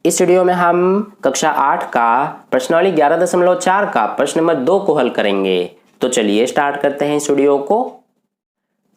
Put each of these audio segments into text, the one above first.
इस वीडियो में हम कक्षा 8 का प्रश्नावली 11.4 का प्रश्न नंबर 2 को हल करेंगे। तो चलिए स्टार्ट करते हैं इस वीडियो को।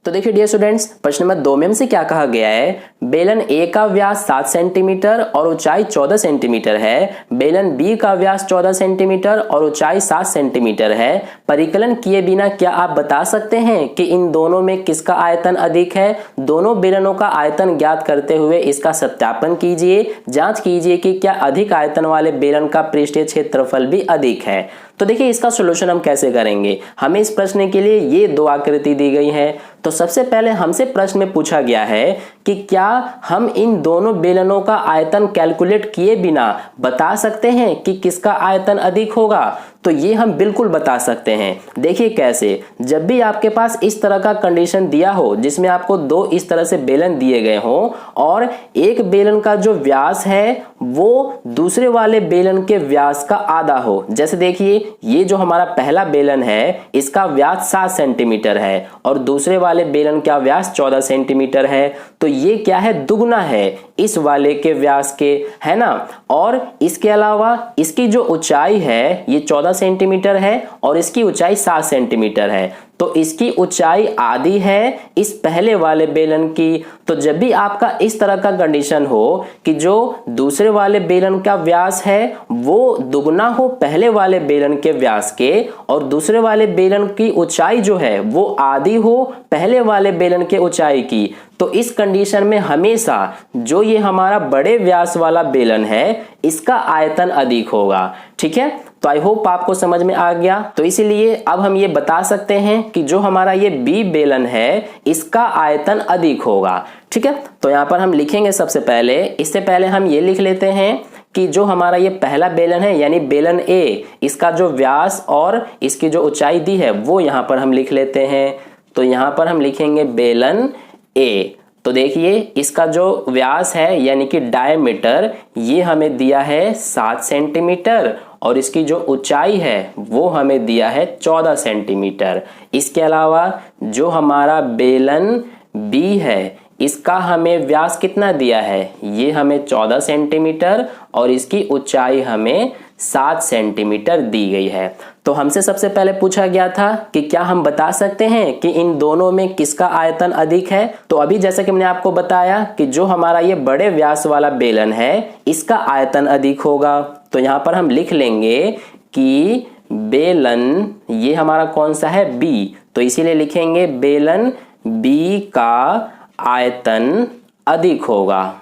तो देखिए डियर स्टूडेंट्स, प्रश्न नंबर 2 में हमसे क्या कहा गया है, बेलन ए का व्यास 7 सेंटीमीटर और ऊंचाई 14 सेंटीमीटर है, बेलन बी का व्यास 14 सेंटीमीटर और ऊंचाई 7 सेंटीमीटर है। परिकलन किए बिना क्या आप बता सकते हैं कि इन दोनों में किसका आयतन अधिक है? दोनों बेलनों का आयतन ज्ञात करते हुए इसका सत्यापन कीजिए। जांच कीजिए कि क्या अधिक आयतन वाले बेलन का पृष्ठीय क्षेत्रफल भी अधिक है। तो देखिए इसका सॉल्यूशन हम कैसे करेंगे। हमें इस प्रश्न के लिए ये दो आकृति दी गई है। तो सबसे पहले हमसे प्रश्न में पूछा गया है कि क्या हम इन दोनों बेलनों का आयतन कैलकुलेट किए बिना बता सकते हैं कि किसका आयतन अधिक होगा? तो ये हम बिल्कुल बता सकते हैं। देखिए कैसे, जब भी आपके पास इस तरह का कंडीशन दिया हो जिसमें आपको दो इस तरह से बेलन दिए गए हो और एक बेलन का जो व्यास है वो दूसरे वाले बेलन के व्यास का आधा हो। जैसे देखिए ये जो हमारा पहला बेलन है इसका व्यास 7 सेंटीमीटर है और दूसरे वाले बेलन का व्यास 14 सेंटीमीटर है। तो ये क्या है, दुगना है इस वाले के व्यास के, है ना। और इसके अलावा इसकी जो ऊंचाई है ये 14 सेंटीमीटर है और इसकी ऊंचाई 7 सेंटीमीटर है। तो इसकी ऊंचाई आधी है इस पहले वाले बेलन की। तो जब भी आपका इस तरह का कंडीशन हो कि जो दूसरे वाले बेलन का व्यास है वो दुगना हो पहले वाले बेलन के व्यास के और दूसरे वाले बेलन की ऊंचाई जो है वो आधी हो पहले वाले बेलन के ऊंचाई की, तो इस कंडीशन में हमेशा जो ये हमारा बड़े व्यास वाला बेलन है इसका आयतन अधिक होगा। ठीक है, तो आई होप आपको समझ में आ गया। तो इसीलिए अब हम ये बता सकते हैं कि जो हमारा ये बी बेलन है इसका आयतन अधिक होगा। ठीक है, तो यहां पर हम लिखेंगे सबसे पहले, इससे पहले हम ये लिख लेते हैं कि जो हमारा ये पहला बेलन है यानी बेलन ए, इसका जो व्यास और इसकी जो ऊंचाई दी है वो यहां पर हम लिख लेते हैं। तो यहां पर हम लिखेंगे बेलन ए। तो देखिए इसका जो व्यास है यानी कि डायमीटर ये हमें दिया है 7 सेंटीमीटर और इसकी जो ऊंचाई है वो हमें दिया है 14 सेंटीमीटर। इसके अलावा जो हमारा बेलन बी है इसका हमें व्यास कितना दिया है, ये हमें 14 सेंटीमीटर और इसकी ऊंचाई हमें 7 सेंटीमीटर दी गई है। तो हमसे सबसे पहले पूछा गया था कि क्या हम बता सकते हैं कि इन दोनों में किसका आयतन अधिक है। तो अभी जैसा कि मैंने आपको बताया कि जो हमारा ये बड़े व्यास वाला बेलन है इसका आयतन अधिक होगा। तो यहां पर हम लिख लेंगे कि बेलन ये हमारा कौन सा है, बी। तो इसीलिए लिखेंगे बेलन बी का आयतन अधिक होगा।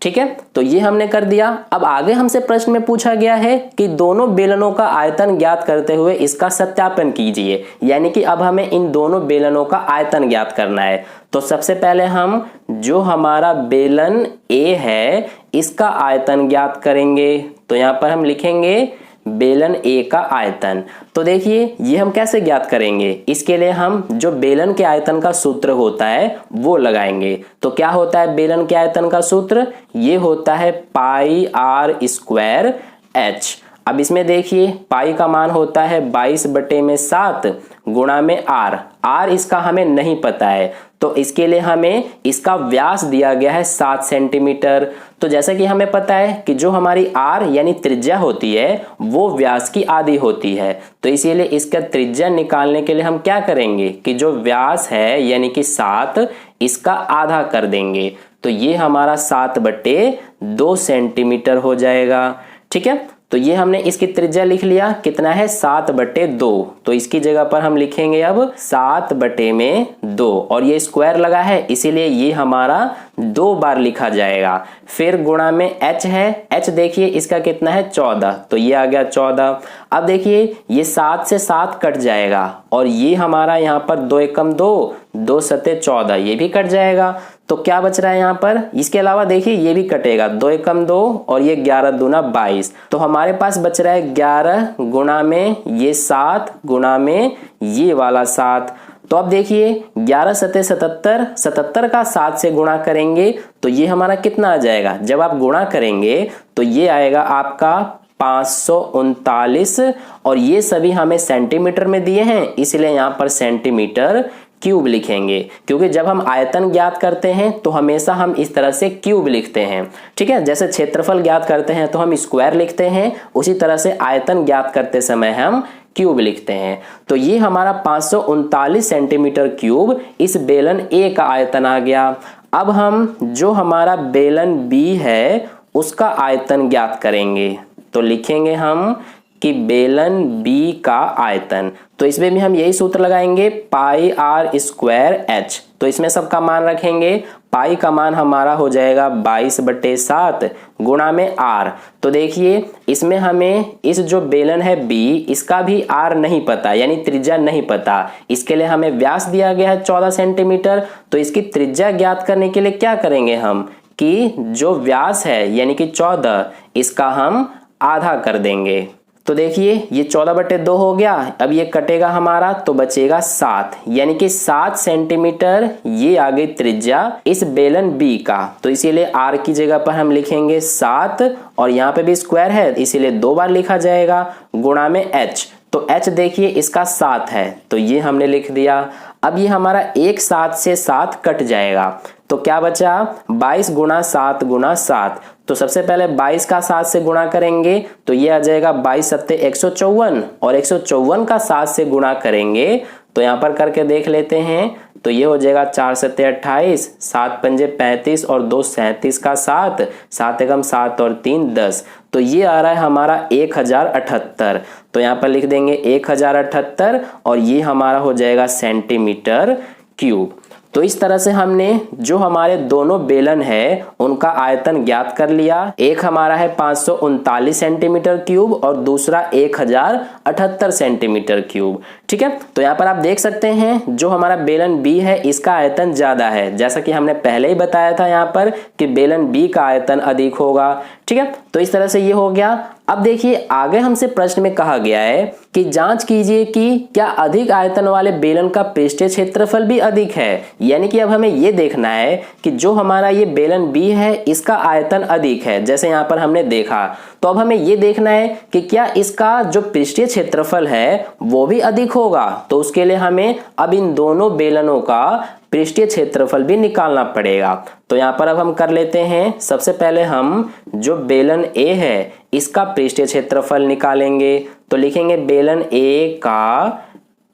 ठीक है, तो ये हमने कर दिया। अब आगे हमसे प्रश्न में पूछा गया है कि दोनों बेलनों का आयतन ज्ञात करते हुए इसका सत्यापन कीजिए, यानी कि अब हमें इन दोनों बेलनों का आयतन ज्ञात करना है। तो सबसे पहले हम जो हमारा बेलन ए है इसका आयतन ज्ञात करेंगे। तो यहां पर हम लिखेंगे बेलन ए का आयतन। तो देखिए ये हम कैसे ज्ञात करेंगे, इसके लिए हम जो बेलन के आयतन का सूत्र होता है वो लगाएंगे। तो क्या होता है बेलन के आयतन का सूत्र, ये होता है पाई आर स्क्वायर एच। अब इसमें देखिए पाई का मान होता है 22/7 गुणा में आर। आर इसका हमें नहीं पता है तो इसके लिए हमें इसका व्यास दिया गया है 7 सेंटीमीटर। तो जैसा कि हमें पता है कि जो हमारी आर यानी त्रिज्या होती है वो व्यास की आधी होती है। तो इसीलिए इसका त्रिज्या निकालने के लिए हम क्या करेंगे कि जो व्यास है यानी कि 7 इसका आधा कर देंगे। तो ये हमारा 7/2 सेंटीमीटर हो जाएगा। ठीक है, तो ये हमने इसकी त्रिज्या लिख लिया, कितना है 7/2। तो इसकी जगह पर हम लिखेंगे अब 7/2 और ये स्क्वायर लगा है इसीलिए ये हमारा 2 बार लिखा जाएगा। फिर गुणा में h है, h देखिए इसका कितना है 14, तो ये आ गया 14। अब देखिए ये 7 से 7 कट जाएगा और ये हमारा यहाँ पर 2 एकम 2, 2 सते 14, ये भी कट जाएगा। तो क्या बच रहा है यहाँ पर, इसके अलावा देखिए ये भी कटेगा, 2 एकम 2 और ये 11 दूना 22। तो हमारे पास बच रहा है 11 गुणा में ये 7 गुणा में ये वाला 7। तो अब देखिए 11 सते 77, 77 का 7 से गुणा करेंगे तो ये हमारा कितना आ जाएगा, जब आप गुणा करेंगे तो ये आएगा आपका 539 और ये सभी हमें सेंटीमीटर में दिए हैं इसलिए यहाँ पर सेंटीमीटर क्यूब लिखेंगे, क्योंकि जब हम आयतन ज्ञात करते हैं तो हमेशा हम इस तरह से क्यूब लिखते हैं। ठीक है, जैसे क्षेत्रफल ज्ञात करते हैं तो हम स्क्वायर लिखते हैं, उसी तरह से आयतन ज्ञात करते समय हम क्यूब लिखते हैं। तो ये हमारा 539 सेंटीमीटर क्यूब इस बेलन ए का आयतन आ गया। अब हम जो हमारा बेलन बी है उसका आयतन ज्ञात करेंगे, तो लिखेंगे हम कि बेलन बी का आयतन, तो इसमें भी हम यही सूत्र लगाएंगे पाई आर स्क्वायर एच। तो इसमें सबका मान रखेंगे, पाई का मान हमारा हो जाएगा 22/7 गुणा में आर। तो देखिए इसमें हमें इस जो बेलन है बी, इसका भी आर नहीं पता, यानी त्रिज्या नहीं पता। इसके लिए हमें व्यास दिया गया है 14 सेंटीमीटर। तो इसकी त्रिज्या ज्ञात करने के लिए क्या करेंगे हम कि जो व्यास है यानी कि 14, इसका हम आधा कर देंगे। तो देखिए ये 14/2 हो गया। अब ये कटेगा हमारा तो बचेगा 7, यानी कि 7 सेंटीमीटर ये आ गई त्रिज्या इस बेलन बी का। तो इसीलिए आर की जगह पर हम लिखेंगे 7, और यहाँ पे भी स्क्वायर है इसीलिए 2 बार लिखा जाएगा, गुणा में एच। तो एच देखिए इसका 7 है, तो ये हमने लिख दिया। अब ये हमारा एक 7 से 7 कट जाएगा, तो क्या बचा 22 गुणा 7 गुणा 7। तो सबसे पहले 22 का 7 से गुणा करेंगे तो ये आ जाएगा 22 सत्ते 154, और 154 का 7 से गुणा करेंगे तो यहाँ पर करके देख लेते हैं। तो ये हो जाएगा 4 सत्ते 28, 7 पंजे 35 और 2 37 का 7, 7 एकम 7 और 3 10। तो ये आ रहा है हमारा 1078। तो यहाँ पर लिख देंगे 1078, और ये हमारा हो जाएगा सेंटीमीटर क्यूब। तो इस तरह से हमने जो हमारे दोनों बेलन है उनका आयतन ज्ञात कर लिया। एक हमारा है 539 सेंटीमीटर क्यूब और दूसरा 1078 सेंटीमीटर क्यूब। ठीक है, तो यहाँ पर आप देख सकते हैं जो हमारा बेलन बी है इसका आयतन ज्यादा है, जैसा कि हमने पहले ही बताया था यहाँ पर कि बेलन बी का आयतन अधिक होगा। ठीक है, तो इस तरह से ये हो गया। अब देखिए आगे हमसे प्रश्न में कहा गया है कि जांच कीजिए कि क्या अधिक आयतन वाले बेलन का पृष्ठीय क्षेत्रफल भी अधिक है। यानी कि अब हमें ये देखना है कि जो हमारा ये बेलन बी है इसका आयतन अधिक है, जैसे यहाँ पर हमने देखा। तो अब हमें ये देखना है कि क्या इसका जो पृष्ठीय क्षेत्रफल है वो भी अधिक होगा। तो उसके लिए हमें अब इन दोनों बेलनों का पृष्ठीय क्षेत्रफल भी निकालना पड़ेगा। तो यहाँ पर अब हम कर लेते हैं। सबसे पहले हम जो बेलन ए है इसका पृष्ठीय क्षेत्रफल निकालेंगे। तो लिखेंगे बेलन ए का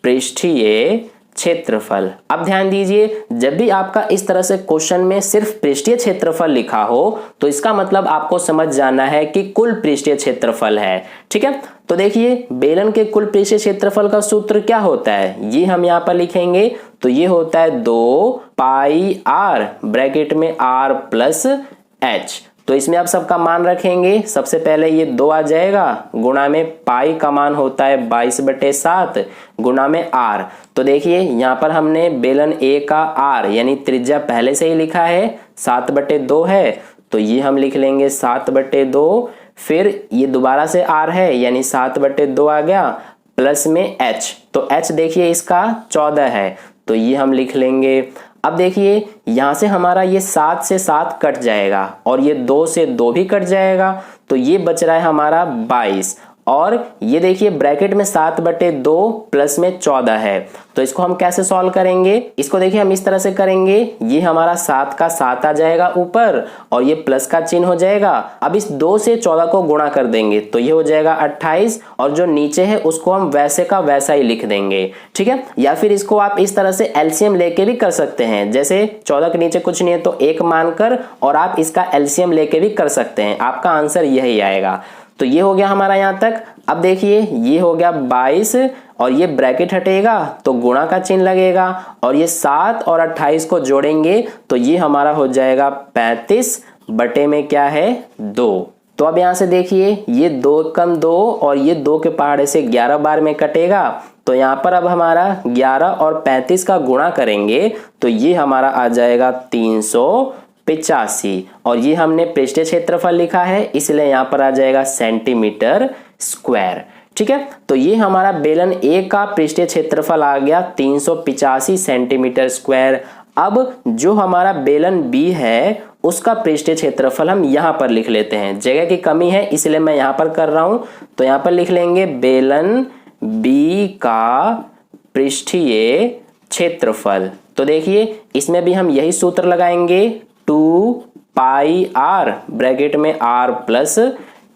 पृष्ठीय क्षेत्रफल। अब ध्यान दीजिए, जब भी आपका इस तरह से क्वेश्चन में सिर्फ पृष्ठीय क्षेत्रफल लिखा हो तो इसका मतलब आपको समझ जाना है कि कुल पृष्ठीय क्षेत्रफल है। ठीक है, तो देखिए बेलन के कुल पृष्ठीय क्षेत्रफल का सूत्र क्या होता है, ये हम यहाँ पर लिखेंगे। तो ये होता है 2 पाई आर ब्रैकेट में आर प्लस एच। तो इसमें आप सबका मान रखेंगे। सबसे पहले ये 2 आ जाएगा, गुणा में पाई का मान होता है 22/7 गुणा में आर। तो देखिए यहाँ पर हमने बेलन ए का आर यानी त्रिज्या पहले से ही लिखा है, 7/2 है। तो ये हम लिख लेंगे 7/2। फिर ये दोबारा से आर है यानी 7/2 आ गया, प्लस में एच। तो एच देखिए इसका 14 है, तो ये हम लिख लेंगे। अब देखिए यहां से हमारा ये 7 से 7 कट जाएगा और ये 2 से 2 भी कट जाएगा, तो ये बच रहा है हमारा 22। और ये देखिए ब्रैकेट में 7/2 प्लस में 14 है। तो इसको हम कैसे सॉल्व करेंगे, इसको देखिए हम इस तरह से करेंगे। ये हमारा 7 का 7 आ जाएगा ऊपर और ये प्लस का चिन्ह हो जाएगा। अब इस 2 से 14 को गुणा कर देंगे तो ये हो जाएगा 28, और जो नीचे है उसको हम वैसे का वैसा ही लिख देंगे। ठीक है, या फिर इसको आप इस तरह से एलसीएम लेके भी कर सकते हैं। जैसे 14 के नीचे कुछ नहीं है तो 1 मानकर, और आप इसका एलसीएम लेके भी कर सकते हैं, आपका आंसर यही आएगा। तो ये हो गया हमारा यहाँ तक। अब देखिए ये हो गया 22 और ये ब्रैकेट हटेगा तो गुणा का चिन्ह लगेगा, और ये 7 और 28 को जोड़ेंगे तो ये हमारा हो जाएगा 35 बटे में क्या है 2। तो अब यहाँ से देखिए ये 2 कम 2 और ये 2 के पहाड़े से 11 बार में कटेगा। तो यहाँ पर अब हमारा 11 और 35 का गुणा करेंगे तो ये हमारा आ जाएगा 385, और ये हमने पृष्ठीय क्षेत्रफल लिखा है इसलिए यहाँ पर आ जाएगा सेंटीमीटर स्क्वायर। ठीक है, तो ये हमारा बेलन ए का पृष्ठीय क्षेत्रफल आ गया 385 सेंटीमीटर स्क्वायर। अब जो हमारा बेलन बी है उसका पृष्ठीय क्षेत्रफल हम यहाँ पर लिख लेते हैं। जगह की कमी है इसलिए मैं यहाँ पर कर रहा हूँ। तो यहाँ पर लिख लेंगे बेलन बी का पृष्ठीय क्षेत्रफल। तो देखिए इसमें भी हम यही सूत्र लगाएंगे 2 पाई आर ब्रैकेट में r प्लस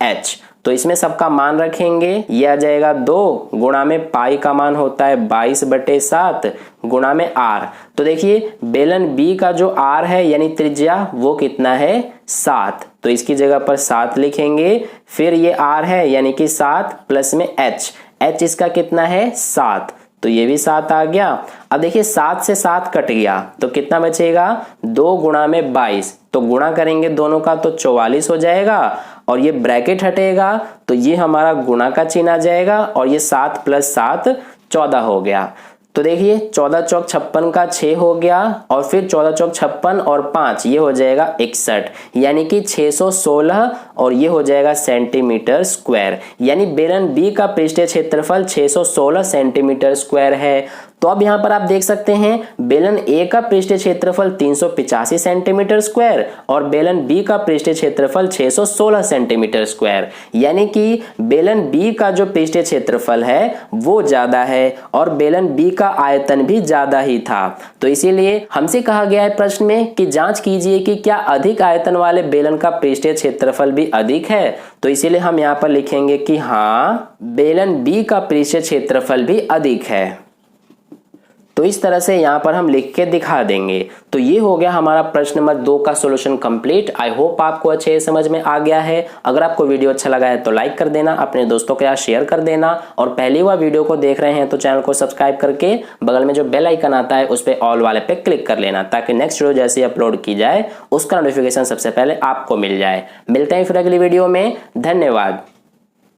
एच। तो इसमें सबका मान रखेंगे, ये आ जाएगा 2 गुणा में पाई का मान होता है 22/7 गुणा में r। तो देखिए बेलन B का जो r है यानी त्रिज्या वो कितना है 7, तो इसकी जगह पर 7 लिखेंगे। फिर ये r है यानी कि 7 प्लस में h इसका कितना है 7, तो ये भी 7 आ गया। अब देखिए 7 से 7 कट गया तो कितना बचेगा 2 गुणा में 22, तो गुणा करेंगे दोनों का तो 44 हो जाएगा और ये ब्रैकेट हटेगा तो ये हमारा गुणा का चिन्ह आ जाएगा और ये 7 + 7 14 हो गया। तो देखिए 14 चौक 56 का 6 हो गया और फिर 14 चौक 56 और 5 ये हो जाएगा 61, यानी कि 616 और ये हो जाएगा सेंटीमीटर स्क्वायर। यानी बेलन बी का पृष्ठीय क्षेत्रफल 616 सेंटीमीटर स्क्वायर है। तो अब यहाँ पर आप देख सकते हैं बेलन ए का पृष्ठीय क्षेत्रफल 385 सेंटीमीटर स्क्वायर और बेलन बी का पृष्ठीय क्षेत्रफल 616 सेंटीमीटर स्क्वायर, यानी कि बेलन बी का जो पृष्ठीय क्षेत्रफल है वो ज्यादा है और बेलन बी का आयतन भी ज्यादा ही था। तो इसीलिए हमसे कहा गया है प्रश्न में कि जांच कीजिए कि क्या अधिक आयतन वाले बेलन का पृष्ठीय क्षेत्रफल भी अधिक है। तो इसीलिए हम यहाँ पर लिखेंगे कि हाँ बेलन बी का पृष्ठीय क्षेत्रफल भी अधिक है। तो इस तरह से यहाँ पर हम लिख के दिखा देंगे। तो ये हो गया हमारा प्रश्न नंबर 2 का सॉल्यूशन कंप्लीट। आई होप आपको अच्छे समझ में आ गया है। अगर आपको वीडियो अच्छा लगा है तो लाइक कर देना, अपने दोस्तों के साथ शेयर कर देना और पहली बार वीडियो को देख रहे हैं तो चैनल को सब्सक्राइब करके बगल में जो बेल आइकन आता है उस पर ऑल वाले पे क्लिक कर लेना ताकि नेक्स्ट वीडियो जैसे अपलोड की जाए उसका नोटिफिकेशन सबसे पहले आपको मिल जाए। मिलते हैं फिर अगली वीडियो में। धन्यवाद।